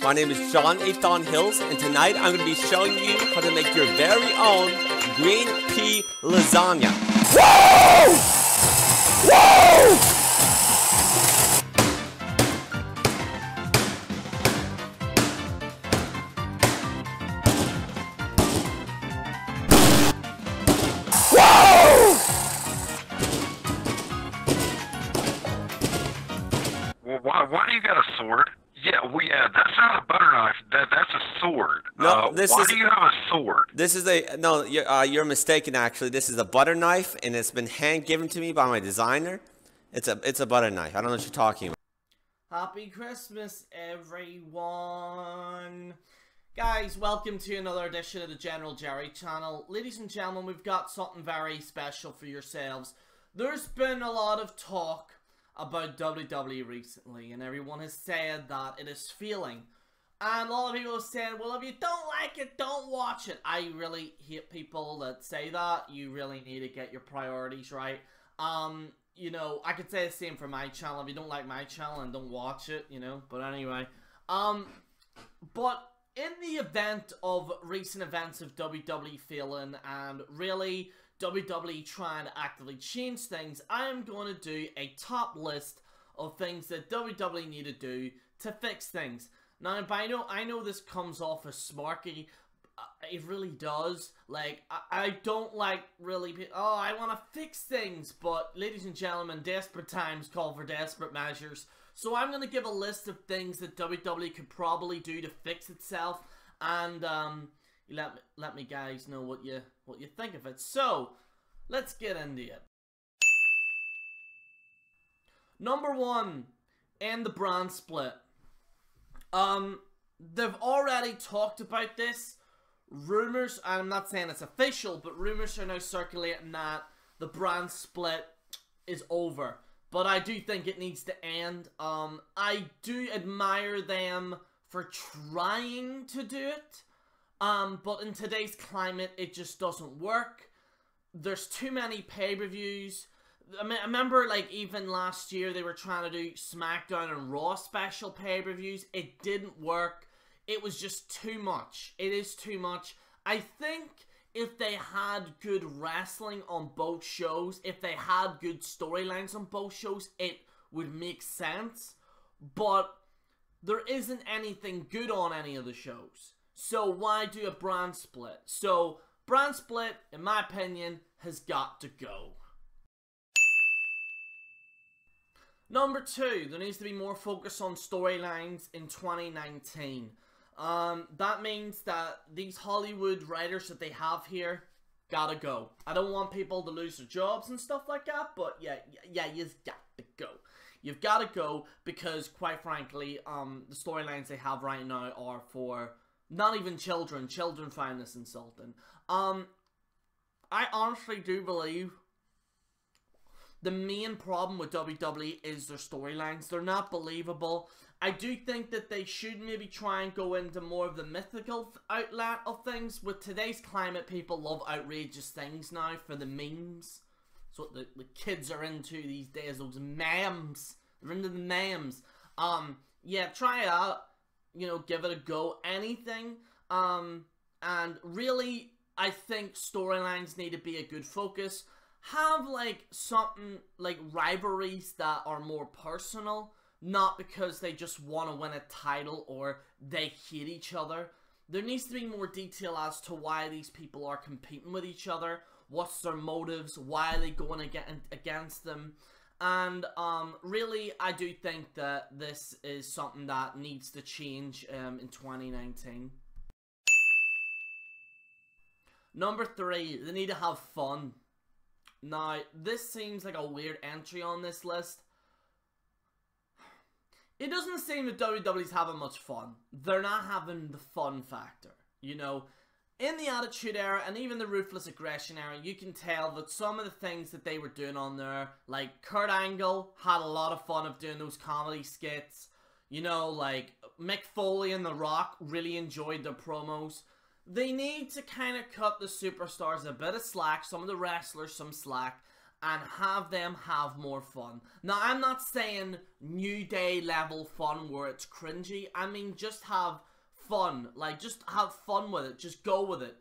My name is John Ethan Hills, and tonight I'm going to be showing you how to make your very own green pea lasagna. Woo! Woo! Why do you got a sword? That's not a butter knife. That's a sword. No, why do you have a sword? This is no. You're mistaken. Actually, this is a butter knife, and it's been hand given to me by my designer. It's a butter knife. I don't know what you're talking about. Happy Christmas, everyone! Guys, welcome to another edition of the General Jerry channel. Ladies and gentlemen, we've got something very special for yourselves. There's been a lot of talk about WWE recently, and everyone has said that it is failing. And a lot of people have said, well, if you don't like it, don't watch it. I really hate people that say that. You really need to get your priorities right. You know, I could say the same for my channel. If you don't like my channel, and don't watch it, you know. But anyway, but in the event of recent events of WWE failing and really WWE trying to actively change things, I am going to do a top list of things that WWE need to do to fix things. Now, I know this comes off as smarky. It really does. Like, I don't like really, oh, I want to fix things. But, ladies and gentlemen, desperate times call for desperate measures. So I'm going to give a list of things that WWE could probably do to fix itself. And, let me guys know what you think of it. So, let's get into it. Number 1, end the Bran Split. They've already talked about this. Rumors, and I'm not saying it's official, but rumors are now circulating that the Bran Split is over. But I do think it needs to end. I do admire them for trying to do it. But in today's climate, it just doesn't work. There's too many pay-per-views. I mean, I remember, like, even last year, they were trying to do SmackDown and Raw special pay-per-views. It didn't work. It was just too much. It is too much. I think if they had good wrestling on both shows, if they had good storylines on both shows, it would make sense. But there isn't anything good on any of the shows. So why do a Bran Split? So Bran Split, in my opinion, has got to go. Number 2, there needs to be more focus on storylines in 2019. That means that these Hollywood writers that they have here gotta go. I don't want people to lose their jobs and stuff like that, but yeah, you've got to go. You've got to go because, quite frankly, the storylines they have right now are for not even children. Children find this insulting. I honestly do believe the main problem with WWE is their storylines. They're not believable. I do think that they should maybe try and go into more of the mythical outlet of things. With today's climate, people love outrageous things now for the memes. That's what the kids are into these days, those memes. They're into the memes. Yeah, try it out. You know, give it a go. Anything. And really, I think storylines need to be a good focus. Have, like, something, like, rivalries that are more personal, not because they just want to win a title or they hate each other. There needs to be more detail as to why these people are competing with each other, what's their motives, why are they going against them, and, really, I do think that this is something that needs to change, in 2019. Number 3, they need to have fun. Now, this seems like a weird entry on this list. It doesn't seem that WWE's having much fun. They're not having the fun factor, you know. In the Attitude Era and even the Ruthless Aggression Era, you can tell that some of the things that they were doing on there, like Kurt Angle had a lot of fun of doing those comedy skits. You know, like Mick Foley and The Rock really enjoyed their promos. They need to kind of cut the superstars a bit of slack, some of the wrestlers some slack, and have them have more fun. Now, I'm not saying New Day level fun where it's cringy. I mean, just have fun. Like, just have fun with it. Just go with it.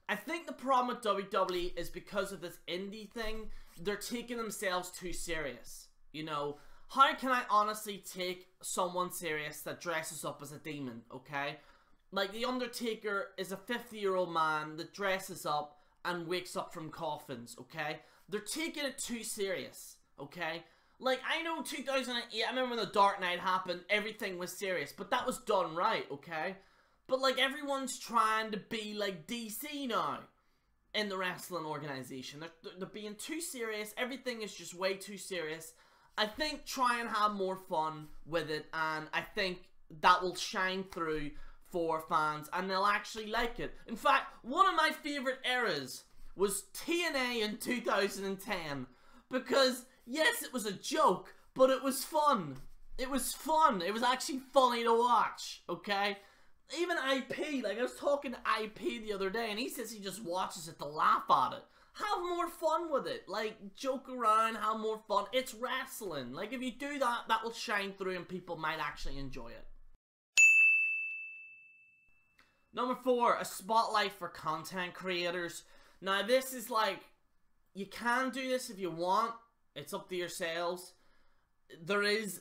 I think the problem with WWE is because of this indie thing, they're taking themselves too serious. You know, how can I honestly take someone serious that dresses up as a demon, okay? Like, The Undertaker is a 50-year-old man that dresses up and wakes up from coffins, okay? They're taking it too serious, okay? Like, I know 2008, I remember when The Dark Knight happened, everything was serious, but that was done right, okay? But, like, everyone's trying to be like DC now in the wrestling organization. They're being too serious, everything is just way too serious. I think try and have more fun with it, and I think that will shine through for fans, and they'll actually like it. In fact, one of my favorite eras was TNA in 2010, because yes, it was a joke, but it was fun. It was fun. It was actually funny to watch, okay? Even IP, like I was talking to IP the other day, and he says he just watches it to laugh at it. Have more fun with it. Like, joke around, have more fun. It's wrestling. Like, if you do that, that will shine through and people might actually enjoy it. Number 4, a spotlight for content creators. Now, this is like, you can do this if you want. It's up to yourselves. There is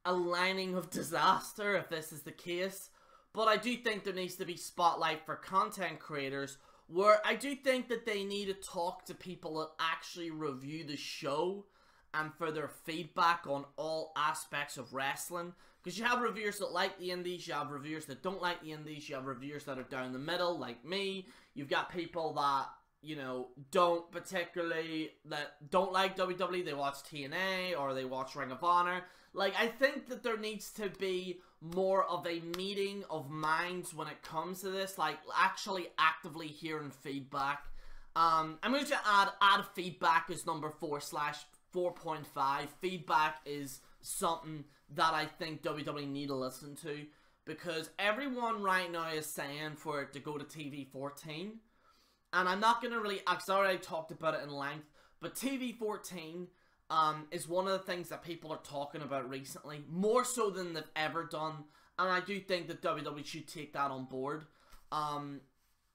a lining of disaster if this is the case. But I do think there needs to be spotlight for content creators, where I do think that they need to talk to people that actually review the show and for their feedback on all aspects of wrestling. Because you have reviewers that like the indies, you have reviewers that don't like the indies, you have reviewers that are down the middle, like me. You've got people that, you know, don't like WWE, they watch TNA, or they watch Ring of Honor. Like, I think that there needs to be more of a meeting of minds when it comes to this, like, actually actively hearing feedback. I'm going to add feedback as number 4/4.5. Feedback is something that I think WWE need to listen to, because everyone right now is saying for it to go to TV 14, and I'm not going to really, because I already talked about it in length, but TV 14 is one of the things that people are talking about recently, more so than they've ever done, and I do think that WWE should take that on board.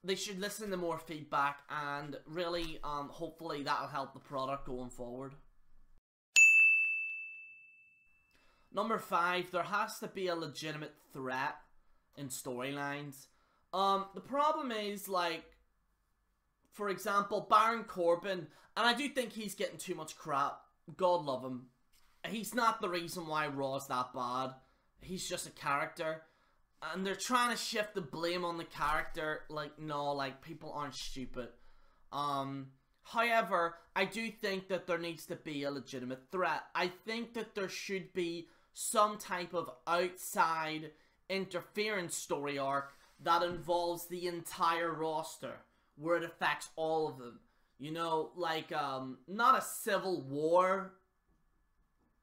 They should listen to more feedback, and really, hopefully that'll help the product going forward. Number 5, there has to be a legitimate threat in storylines. The problem is, like, for example, Baron Corbin, and I do think he's getting too much crap. God love him. He's not the reason why Raw's that bad. He's just a character. And they're trying to shift the blame on the character. Like, no, like, people aren't stupid. However, I do think that there needs to be a legitimate threat. I think that there should be some type of outside interference story arc that involves the entire roster, where it affects all of them. You know, like, not a Civil War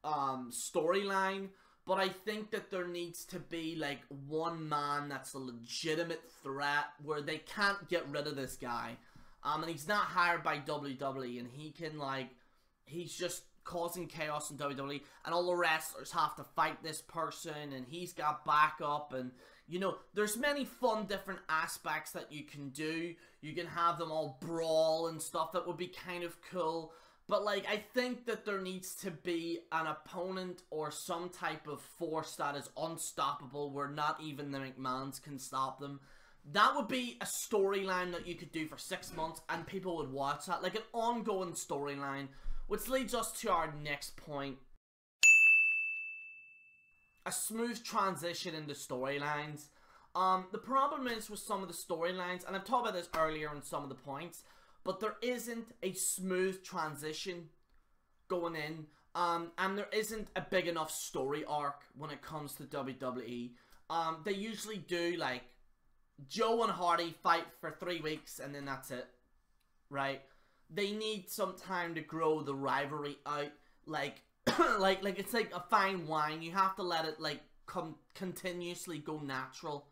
storyline, but I think that there needs to be, like, one man that's a legitimate threat where they can't get rid of this guy. And he's not hired by WWE, and he can, like, he's just causing chaos in WWE, and all the wrestlers have to fight this person, and he's got backup, and, you know, there's many fun different aspects that you can do. You can have them all brawl and stuff. That would be kind of cool. But, like, I think that there needs to be an opponent or some type of force that is unstoppable, where not even the McMahons can stop them. That would be a storyline that you could do for 6 months, and people would watch that. Like, an ongoing storyline. Which leads us to our next point. A smooth transition into storylines. The problem is with some of the storylines, and I've talked about this earlier in some of the points, but there isn't a smooth transition going in, and there isn't a big enough story arc when it comes to WWE. They usually do, like, Joe and Hardy fight for 3 weeks, and then that's it, right? They need some time to grow the rivalry out, like, like it's like a fine wine. You have to let it, like, continuously go natural,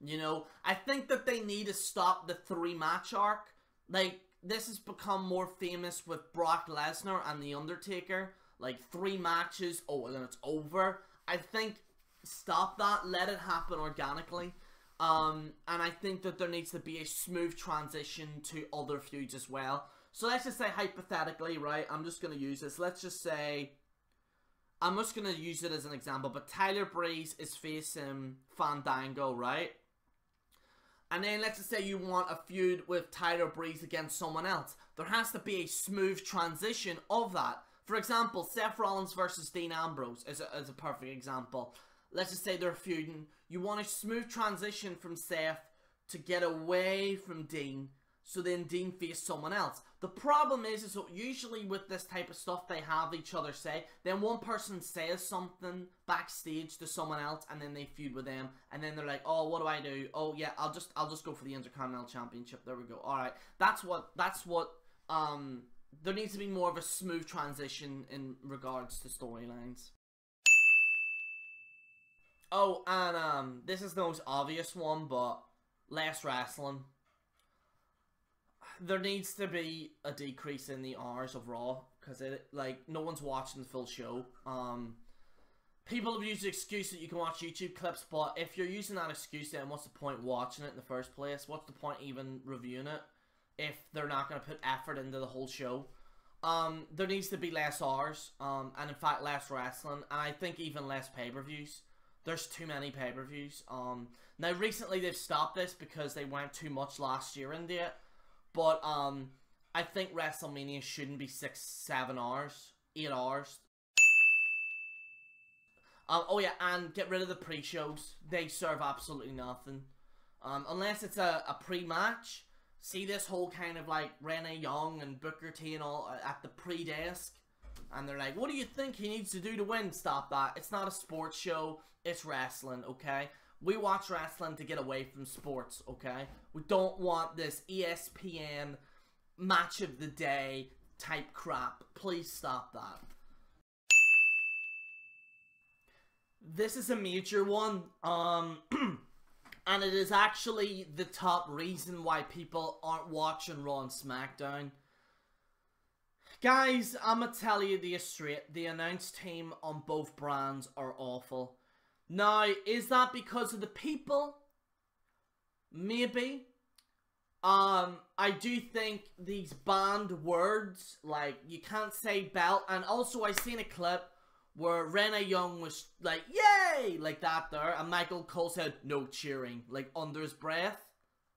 you know? I think that they need to stop the 3-match arc. Like, this has become more famous with Brock Lesnar and The Undertaker. Like 3 matches, oh, and then it's over. I think stop that, let it happen organically. And I think that there needs to be a smooth transition to other feuds as well. So let's just say hypothetically, right, I'm just going to use this. Let's just say, I'm just going to use it as an example, but Tyler Breeze is facing Fandango, right? And then let's just say you want a feud with Tyler Breeze against someone else. There has to be a smooth transition of that. For example, Seth Rollins versus Dean Ambrose is a perfect example. Let's just say they're feuding. You want a smooth transition from Seth to get away from Dean, so then Dean faces someone else. The problem is so usually with this type of stuff, they have each other say, then one person says something backstage to someone else, and then they feud with them, and then they're like, oh, what do I do? Oh yeah, I'll just go for the Intercontinental Championship. There we go. All right, that's what there needs to be more of a smooth transition in regards to storylines. Oh, and this is the most obvious one, but less wrestling. There needs to be a decrease in the hours of Raw, because no one's watching the full show. People have used the excuse that you can watch YouTube clips, but if you're using that excuse, then what's the point watching it in the first place? What's the point even reviewing it if they're not going to put effort into the whole show? There needs to be less hours, and in fact less wrestling, and I think even less pay-per-views. There's too many pay-per-views. Now recently they've stopped this because they went too much last year into it. But I think WrestleMania shouldn't be 6-7 hours, 8 hours. Oh yeah, and get rid of the pre-shows. They serve absolutely nothing. Unless it's a pre-match. See this whole kind of like Renee Young and Booker T and all at the pre-desk. And they're like, what do you think he needs to do to win? Stop that. It's not a sports show. It's wrestling, okay? We watch wrestling to get away from sports, okay? We don't want this ESPN match of the day type crap. Please stop that. This is a major one, and it is actually the top reason why people aren't watching Raw and SmackDown. Guys, I'm gonna tell you this straight. The announce team on both brands are awful. Now, is that because of the people? Maybe. I do think these banned words, like, you can't say belt, and also I seen a clip where Renee Young was like, yay, like that there, and Michael Cole said, no cheering, like, under his breath.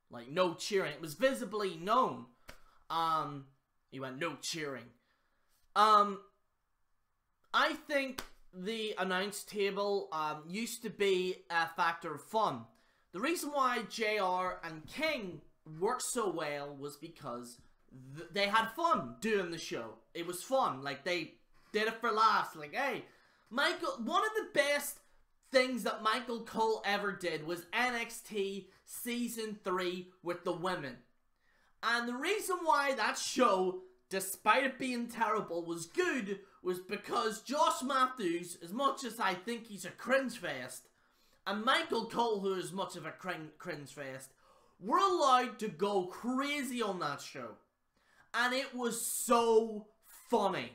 Like, no cheering. It was visibly known. He went, no cheering. I think the announce table used to be a factor of fun. The reason why JR and King worked so well was because they had fun doing the show. It was fun. Like, they did it for laughs. Like, hey, one of the best things that Michael Cole ever did was NXT Season 3 with the women. And the reason why that show, despite it being terrible, was good was because Josh Matthews, as much as I think he's a cringe fest, and Michael Cole, who is much of a cringe fest, were allowed to go crazy on that show. And it was so funny.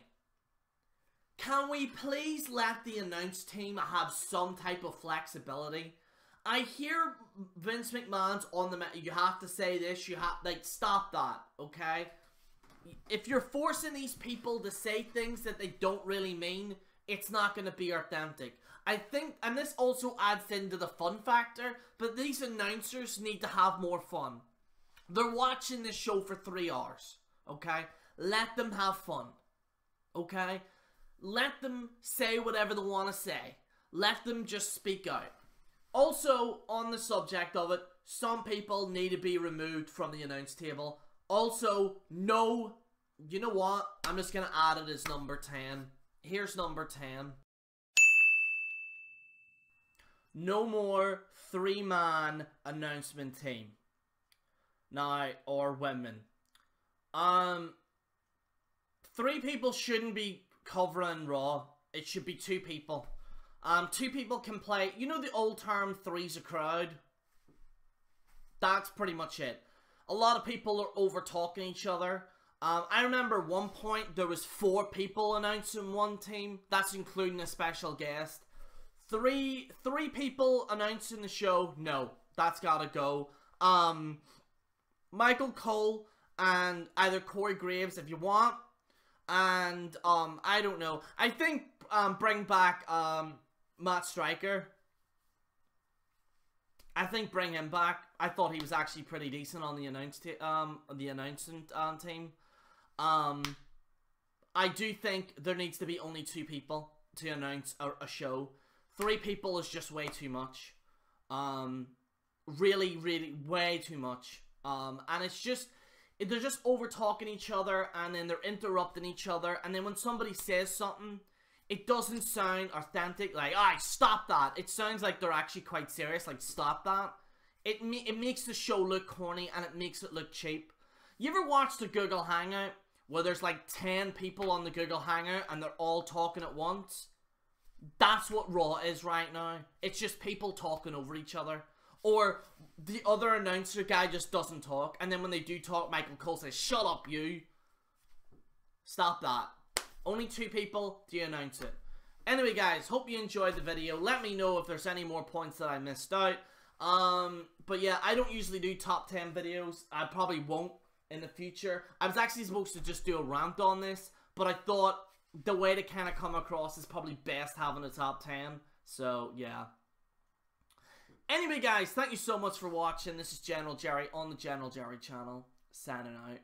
Can we please let the announce team have some type of flexibility? I hear Vince McMahon's on the you have to say this, you have, like, stop that, okay? If you're forcing these people to say things that they don't really mean, it's not going to be authentic. I think, and this also adds into the fun factor, but these announcers need to have more fun. They're watching this show for 3 hours, okay? Let them have fun, okay? Let them say whatever they want to say. Let them just speak out. Also, on the subject of it, some people need to be removed from the announce table. Also, no, you know what? I'm just going to add it as number 10. Here's number 10. No more 3-man announcement team. Now, or women. 3 people shouldn't be covering Raw. It should be 2 people. 2 people can play, you know the old term, three's a crowd? That's pretty much it. a lot of people are over-talking each other. I remember at one point there was 4 people announcing one team. That's including a special guest. Three people announcing the show. No, that's gotta go. Michael Cole and either Corey Graves if you want. And, I don't know. I think, bring back, Matt Striker. I think bring him back. I thought he was actually pretty decent on the announcing team. I do think there needs to be only 2 people to announce a show. 3 people is just way too much. Really, really, way too much. And it's just, they're just over-talking each other, and then they're interrupting each other, and then when somebody says something, it doesn't sound authentic, like, stop that. It sounds like they're actually quite serious, like, stop that. It makes the show look corny, and it makes it look cheap. You ever watch the Google Hangout, where there's like 10 people on the Google Hangout, and they're all talking at once? That's what Raw is right now. It's just people talking over each other. Or the other announcer guy just doesn't talk, and then when they do talk, Michael Cole says, shut up, you. Stop that. Only 2 people, do you announce it? Anyway, guys, hope you enjoyed the video. Let me know if there's any more points that I missed out. But yeah, I don't usually do top 10 videos. I probably won't in the future. I was actually supposed to just do a rant on this, but I thought the way to kind of come across is probably best having a top 10. So, yeah. Anyway, guys, thank you so much for watching. This is General Jerry on the General Jerry channel, signing out.